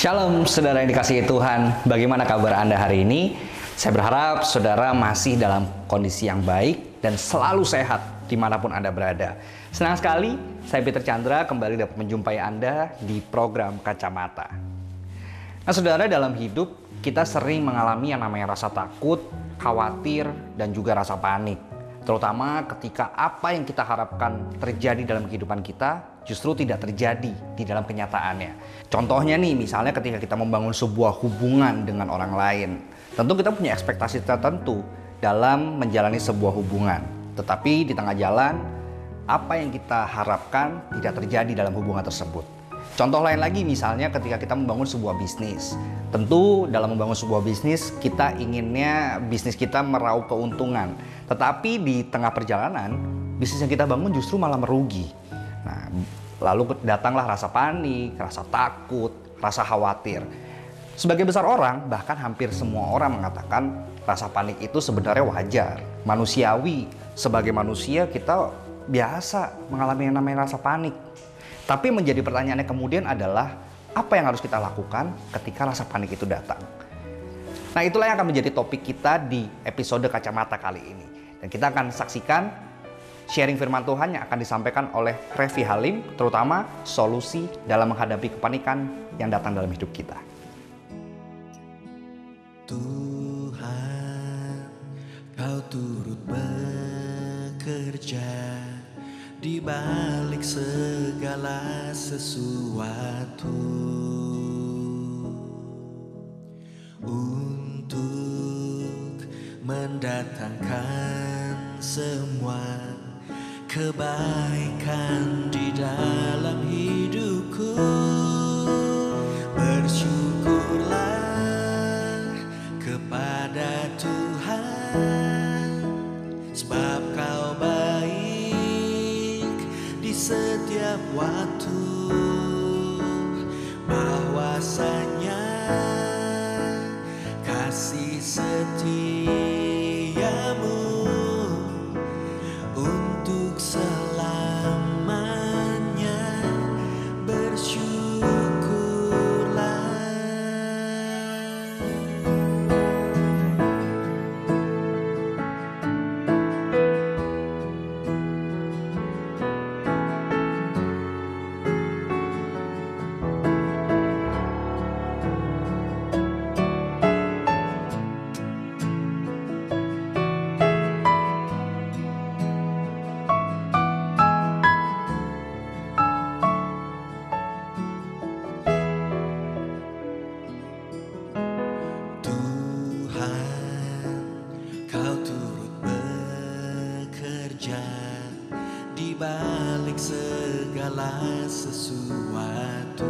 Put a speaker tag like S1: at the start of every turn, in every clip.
S1: Shalom saudara yang dikasihi Tuhan, bagaimana kabar Anda hari ini? Saya berharap saudara masih dalam kondisi yang baik dan selalu sehat dimanapun Anda berada. Senang sekali, saya Peter Chandra kembali dapat menjumpai Anda di program Kacamata. Nah saudara, dalam hidup kita sering mengalami yang namanya rasa takut, khawatir, dan juga rasa panik. Terutama ketika apa yang kita harapkan terjadi dalam kehidupan kita justru tidak terjadi di dalam kenyataannya. Contohnya nih, misalnya ketika kita membangun sebuah hubungan dengan orang lain. Tentu kita punya ekspektasi tertentu dalam menjalani sebuah hubungan. Tetapi di tengah jalan, apa yang kita harapkan tidak terjadi dalam hubungan tersebut. Contoh lain lagi misalnya ketika kita membangun sebuah bisnis. Tentu dalam membangun sebuah bisnis kita inginnya bisnis kita meraup keuntungan. Tetapi di tengah perjalanan bisnis yang kita bangun justru malah merugi. Nah, lalu datanglah rasa panik, rasa takut, rasa khawatir. Sebagai besar orang, bahkan hampir semua orang mengatakan rasa panik itu sebenarnya wajar, manusiawi. Sebagai manusia kita biasa mengalami yang namanya rasa panik. Tapi menjadi pertanyaannya kemudian adalah apa yang harus kita lakukan ketika rasa panik itu datang. Nah itulah yang akan menjadi topik kita di episode Kacamata kali ini. Dan kita akan saksikan sharing firman Tuhan yang akan disampaikan oleh Revi Halim, terutama solusi dalam menghadapi kepanikan yang datang dalam hidup kita.
S2: Tuhan, Kau turut bekerja di balik segala sesuatu untuk mendatangkan semua kebaikan di dalam hidupku. Bersyukurlah kepada Tuhan, sebab Kau baik di setiap waktu. Bahwasanya kasih setiamu untuk selamanya. Bersyukurlah. Kau turut bekerja di balik segala sesuatu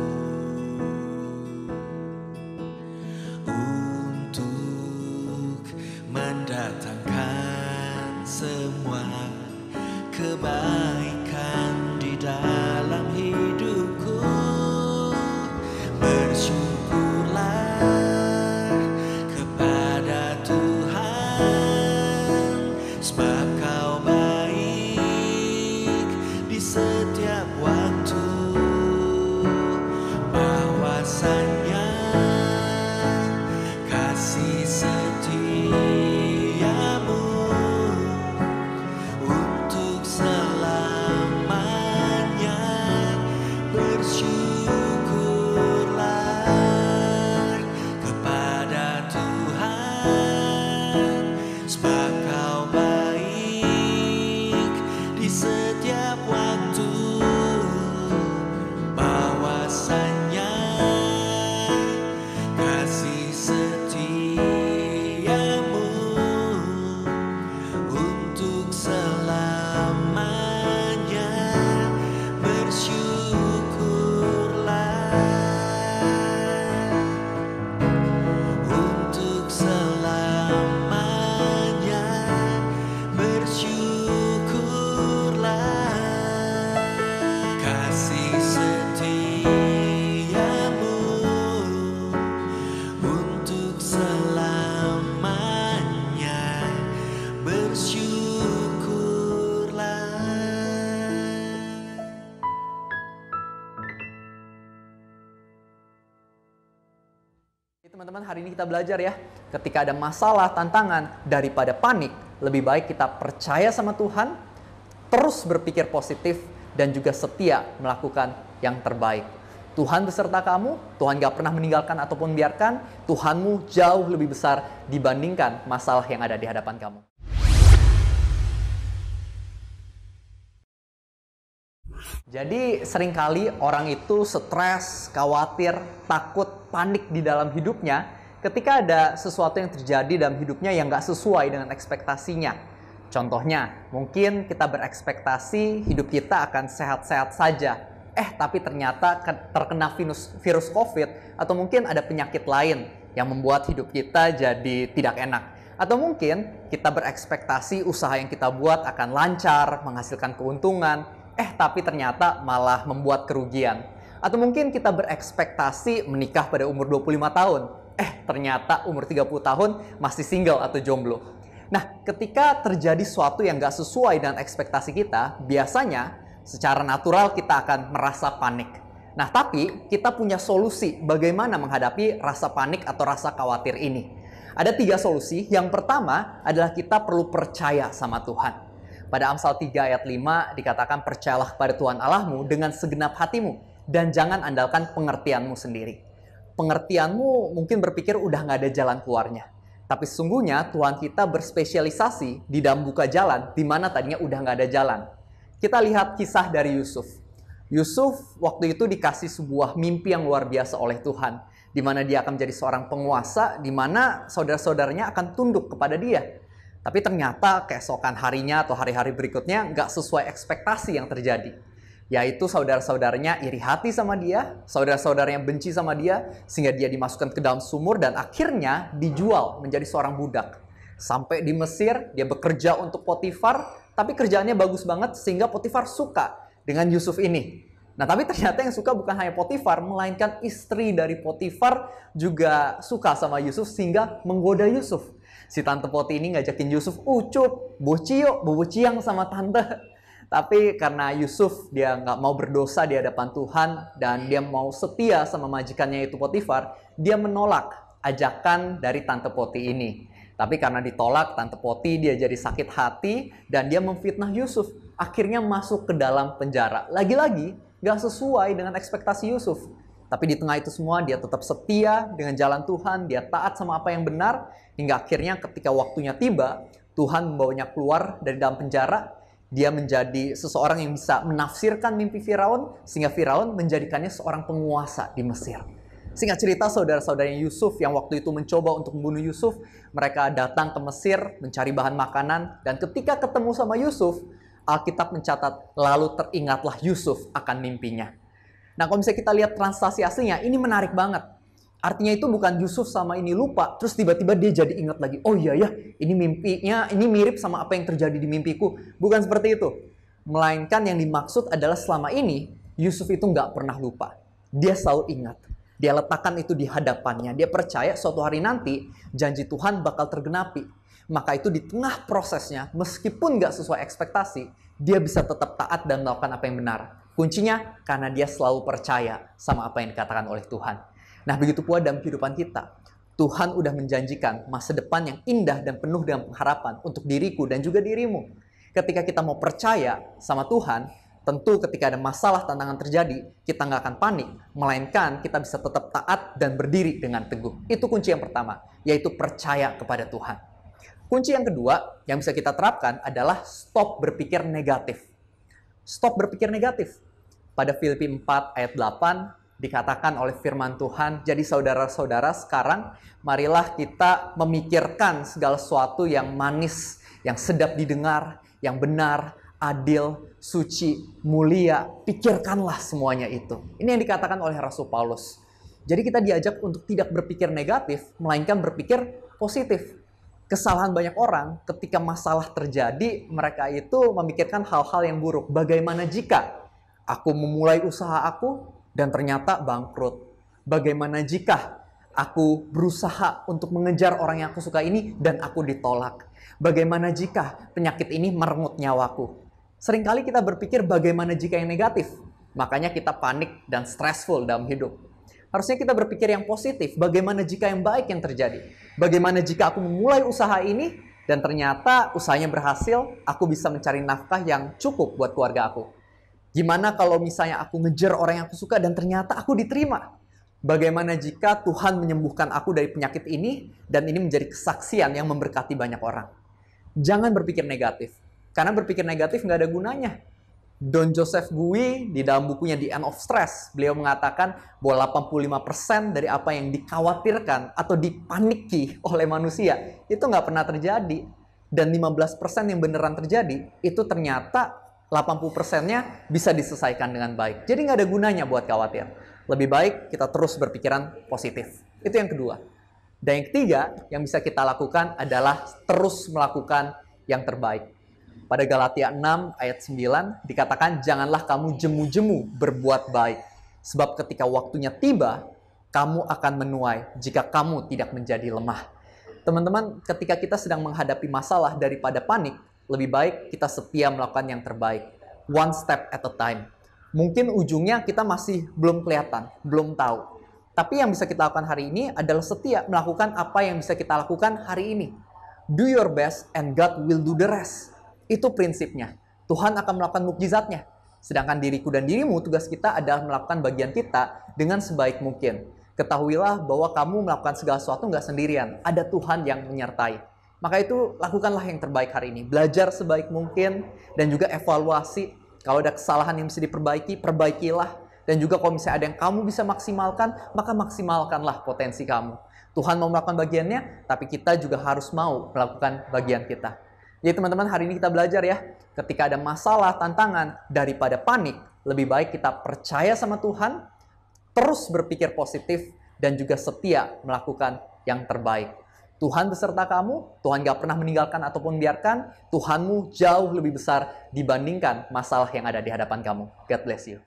S2: untuk mendatangkan semua kebaikan di dalam hidupku. Bersyukurlah kepada Tuhan, sebab Kau baik di setiap waktu.
S3: Teman-teman, hari ini kita belajar ya, ketika ada masalah, tantangan, daripada panik, lebih baik kita percaya sama Tuhan, terus berpikir positif, dan juga setia melakukan yang terbaik. Tuhan beserta kamu, Tuhan gak pernah meninggalkan ataupun biarkan, Tuhanmu jauh lebih besar dibandingkan masalah yang ada di hadapan kamu. Jadi seringkali orang itu stres, khawatir, takut, panik di dalam hidupnya ketika ada sesuatu yang terjadi dalam hidupnya yang gak sesuai dengan ekspektasinya. Contohnya, mungkin kita berekspektasi hidup kita akan sehat-sehat saja. Tapi ternyata terkena virus COVID atau mungkin ada penyakit lain yang membuat hidup kita jadi tidak enak. Atau mungkin kita berekspektasi usaha yang kita buat akan lancar, menghasilkan keuntungan, tapi ternyata malah membuat kerugian. Atau mungkin kita berekspektasi menikah pada umur 25 tahun. Ternyata umur 30 tahun masih single atau jomblo. Nah, ketika terjadi sesuatu yang gak sesuai dengan ekspektasi kita, biasanya secara natural kita akan merasa panik. Nah, tapi kita punya solusi bagaimana menghadapi rasa panik atau rasa khawatir ini. Ada 3 solusi. Yang pertama adalah kita perlu percaya sama Tuhan. Pada Amsal 3 ayat 5 dikatakan, percayalah kepada Tuhan Allahmu dengan segenap hatimu dan jangan andalkan pengertianmu sendiri. Pengertianmu mungkin berpikir udah gak ada jalan keluarnya. Tapi sesungguhnya Tuhan kita berspesialisasi di dalam buka jalan di mana tadinya udah gak ada jalan. Kita lihat kisah dari Yusuf. Yusuf waktu itu dikasih sebuah mimpi yang luar biasa oleh Tuhan, di mana dia akan menjadi seorang penguasa, di mana saudara-saudaranya akan tunduk kepada dia. Tapi ternyata keesokan harinya atau hari-hari berikutnya nggak sesuai ekspektasi yang terjadi. Yaitu saudara-saudaranya iri hati sama dia, saudara-saudaranya benci sama dia, sehingga dia dimasukkan ke dalam sumur dan akhirnya dijual menjadi seorang budak. Sampai di Mesir, dia bekerja untuk Potifar, tapi kerjaannya bagus banget sehingga Potifar suka dengan Yusuf ini. Nah, tapi ternyata yang suka bukan hanya Potifar, melainkan istri dari Potifar juga suka sama Yusuf sehingga menggoda Yusuf. Si Tante Poti ini ngajakin Yusuf ucup, bociang sama tante. Tapi karena Yusuf dia nggak mau berdosa di hadapan Tuhan dan dia mau setia sama majikannya itu Potifar, dia menolak ajakan dari Tante Poti ini. Tapi karena ditolak Tante Poti, dia jadi sakit hati dan dia memfitnah Yusuf. Akhirnya masuk ke dalam penjara. Lagi-lagi nggak sesuai dengan ekspektasi Yusuf. Tapi di tengah itu semua dia tetap setia dengan jalan Tuhan, dia taat sama apa yang benar, hingga akhirnya ketika waktunya tiba, Tuhan membawanya keluar dari dalam penjara, dia menjadi seseorang yang bisa menafsirkan mimpi Firaun, sehingga Firaun menjadikannya seorang penguasa di Mesir. Singkat cerita, saudara-saudaranya Yusuf yang waktu itu mencoba untuk membunuh Yusuf, mereka datang ke Mesir mencari bahan makanan, dan ketika ketemu sama Yusuf, Alkitab mencatat, lalu teringatlah Yusuf akan mimpinya. Nah, kalau misalnya kita lihat translasi aslinya, ini menarik banget. Artinya itu bukan Yusuf sama ini lupa, terus tiba-tiba dia jadi ingat lagi. Oh iya ya, ini mimpinya, ini mirip sama apa yang terjadi di mimpiku. Bukan seperti itu. Melainkan yang dimaksud adalah selama ini, Yusuf itu nggak pernah lupa. Dia selalu ingat. Dia letakkan itu di hadapannya. Dia percaya suatu hari nanti, janji Tuhan bakal tergenapi. Maka itu di tengah prosesnya, meskipun nggak sesuai ekspektasi, dia bisa tetap taat dan melakukan apa yang benar. Kuncinya karena dia selalu percaya sama apa yang dikatakan oleh Tuhan. Nah, begitu pula dalam kehidupan kita. Tuhan udah menjanjikan masa depan yang indah dan penuh dengan pengharapan untuk diriku dan juga dirimu. Ketika kita mau percaya sama Tuhan, tentu ketika ada masalah, tantangan terjadi, kita nggak akan panik. Melainkan kita bisa tetap taat dan berdiri dengan teguh. Itu kunci yang pertama, yaitu percaya kepada Tuhan. Kunci yang kedua yang bisa kita terapkan adalah stop berpikir negatif. Stop berpikir negatif. Pada Filipi 4 ayat 8 dikatakan oleh firman Tuhan, jadi saudara-saudara sekarang marilah kita memikirkan segala sesuatu yang manis, yang sedap didengar, yang benar, adil, suci, mulia. Pikirkanlah semuanya itu. Ini yang dikatakan oleh Rasul Paulus. Jadi kita diajak untuk tidak berpikir negatif, melainkan berpikir positif. Kesalahan banyak orang ketika masalah terjadi, mereka itu memikirkan hal-hal yang buruk. Bagaimana jika aku memulai usaha aku dan ternyata bangkrut? Bagaimana jika aku berusaha untuk mengejar orang yang aku suka ini dan aku ditolak? Bagaimana jika penyakit ini merenggut nyawaku? Seringkali kita berpikir bagaimana jika yang negatif. Makanya kita panik dan stressful dalam hidup. Harusnya kita berpikir yang positif. Bagaimana jika yang baik yang terjadi? Bagaimana jika aku memulai usaha ini dan ternyata usahanya berhasil, aku bisa mencari nafkah yang cukup buat keluarga aku? Gimana kalau misalnya aku ngejar orang yang aku suka dan ternyata aku diterima? Bagaimana jika Tuhan menyembuhkan aku dari penyakit ini dan ini menjadi kesaksian yang memberkati banyak orang? Jangan berpikir negatif. Karena berpikir negatif nggak ada gunanya. Don Joseph Gui di dalam bukunya The End of Stress, beliau mengatakan bahwa 85% dari apa yang dikhawatirkan atau dipaniki oleh manusia itu nggak pernah terjadi. Dan 15% yang beneran terjadi, itu ternyata 80%-nya bisa diselesaikan dengan baik. Jadi nggak ada gunanya buat khawatir. Lebih baik kita terus berpikiran positif. Itu yang kedua. Dan yang ketiga, yang bisa kita lakukan adalah terus melakukan yang terbaik. Pada Galatia 6 ayat 9 dikatakan, janganlah kamu jemu-jemu berbuat baik. Sebab ketika waktunya tiba, kamu akan menuai jika kamu tidak menjadi lemah. Teman-teman, ketika kita sedang menghadapi masalah daripada panik, lebih baik kita setia melakukan yang terbaik. One step at a time. Mungkin ujungnya kita masih belum kelihatan, belum tahu. Tapi yang bisa kita lakukan hari ini adalah setia melakukan apa yang bisa kita lakukan hari ini. Do your best and God will do the rest. Itu prinsipnya. Tuhan akan melakukan mukjizatnya. Sedangkan diriku dan dirimu, tugas kita adalah melakukan bagian kita dengan sebaik mungkin. Ketahuilah bahwa kamu melakukan segala sesuatu nggak sendirian. Ada Tuhan yang menyertai. Maka itu lakukanlah yang terbaik hari ini. Belajar sebaik mungkin dan juga evaluasi. Kalau ada kesalahan yang bisa diperbaiki, perbaikilah. Dan juga kalau misalnya ada yang kamu bisa maksimalkan, maka maksimalkanlah potensi kamu. Tuhan mau melakukan bagiannya, tapi kita juga harus mau melakukan bagian kita. Jadi teman-teman, hari ini kita belajar ya, ketika ada masalah, tantangan, daripada panik, lebih baik kita percaya sama Tuhan, terus berpikir positif, dan juga setia melakukan yang terbaik. Tuhan beserta kamu, Tuhan gak pernah meninggalkan ataupun membiarkan, Tuhanmu jauh lebih besar dibandingkan masalah yang ada di hadapan kamu. God bless you.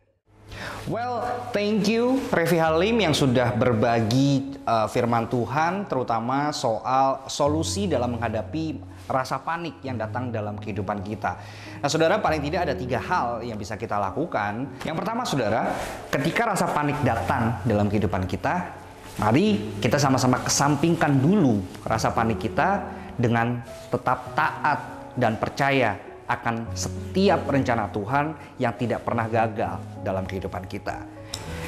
S1: Well, thank you Revi Halim yang sudah berbagi firman Tuhan, terutama soal solusi dalam menghadapi rasa panik yang datang dalam kehidupan kita. Nah saudara, paling tidak ada 3 hal yang bisa kita lakukan. Yang pertama saudara, ketika rasa panik datang dalam kehidupan kita, mari kita sama-sama kesampingkan dulu rasa panik kita dengan tetap taat dan percaya akan setiap rencana Tuhan yang tidak pernah gagal dalam kehidupan kita.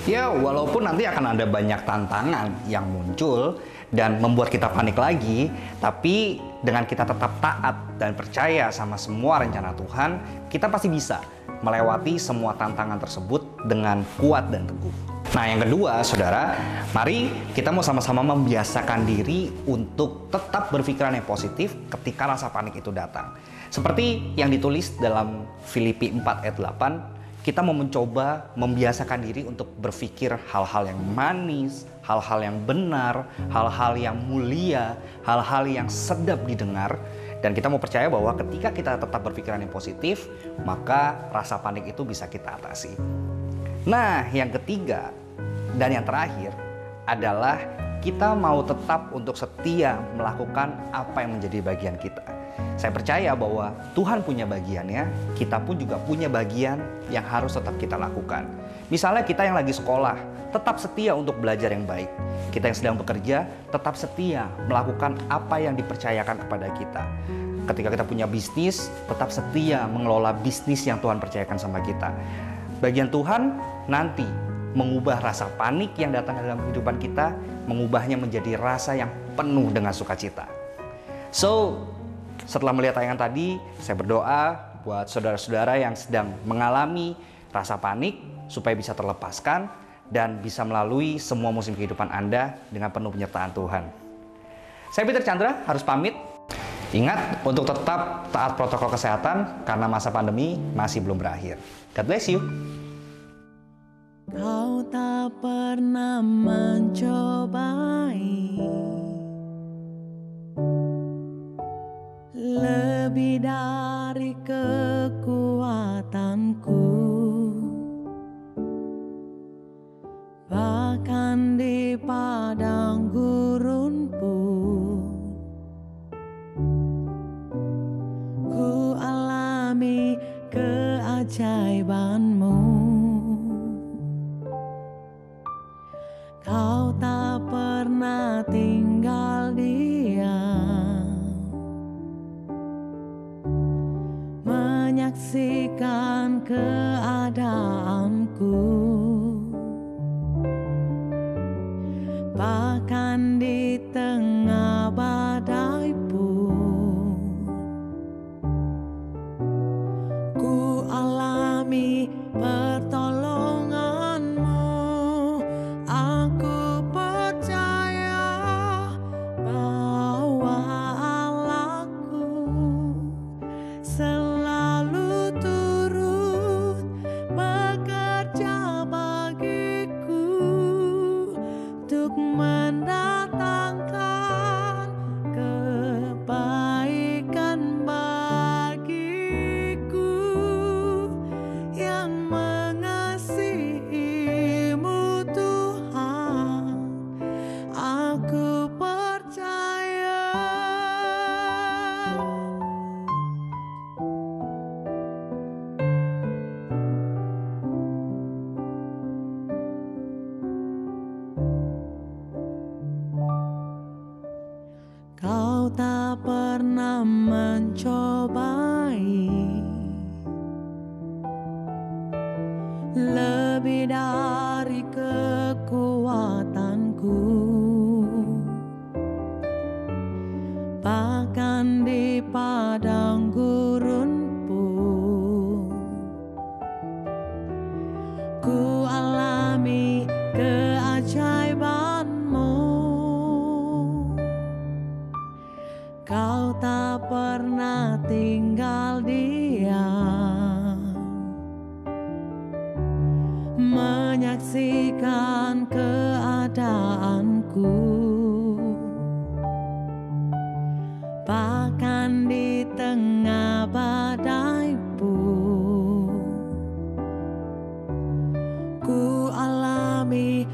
S1: Ya, walaupun nanti akan ada banyak tantangan yang muncul dan membuat kita panik lagi, tapi dengan kita tetap taat dan percaya sama semua rencana Tuhan, kita pasti bisa melewati semua tantangan tersebut dengan kuat dan teguh. Nah, yang kedua, saudara, mari kita mau sama-sama membiasakan diri untuk tetap berpikiran yang positif ketika rasa panik itu datang. Seperti yang ditulis dalam Filipi 4 ayat 8, kita mau mencoba membiasakan diri untuk berpikir hal-hal yang manis, hal-hal yang benar, hal-hal yang mulia, hal-hal yang sedap didengar. Dan kita mau percaya bahwa ketika kita tetap berpikiran yang positif, maka rasa panik itu bisa kita atasi. Nah, yang ketiga dan yang terakhir adalah kita mau tetap untuk setia melakukan apa yang menjadi bagian kita. Saya percaya bahwa Tuhan punya bagiannya, kita pun juga punya bagian yang harus tetap kita lakukan. Misalnya kita yang lagi sekolah, tetap setia untuk belajar yang baik. Kita yang sedang bekerja, tetap setia melakukan apa yang dipercayakan kepada kita. Ketika kita punya bisnis, tetap setia mengelola bisnis yang Tuhan percayakan sama kita. Bagian Tuhan nanti mengubah rasa panik yang datang dalam kehidupan kita, mengubahnya menjadi rasa yang penuh dengan sukacita. So, setelah melihat tayangan tadi, saya berdoa buat saudara-saudara yang sedang mengalami rasa panik supaya bisa terlepaskan dan bisa melalui semua musim kehidupan Anda dengan penuh penyertaan Tuhan. Saya Peter Chandra harus pamit. Ingat untuk tetap taat protokol kesehatan karena masa pandemi masih belum berakhir. God bless you.
S2: Kau tak pernah mencobai lebih dari kekuatanku, bahkan di padang gurun pun ku alami keajaibanmu. bahkan di tengah badai pun ku alami pertolonganmu. Aku percaya bahwa Allahku selalu turut bekerja bagiku untuk mendatangkan kebaikan bagiku. Yang mengasihimu Tuhan, aku percaya. Kau tak pernah mencobai lebih dari kekuatanku, bahkan di padang gurun pun ku alami keajaibanmu. Kau tak pernah tinggal diam menyaksikan keadaanku, bahkan di tengah badai pun ku alami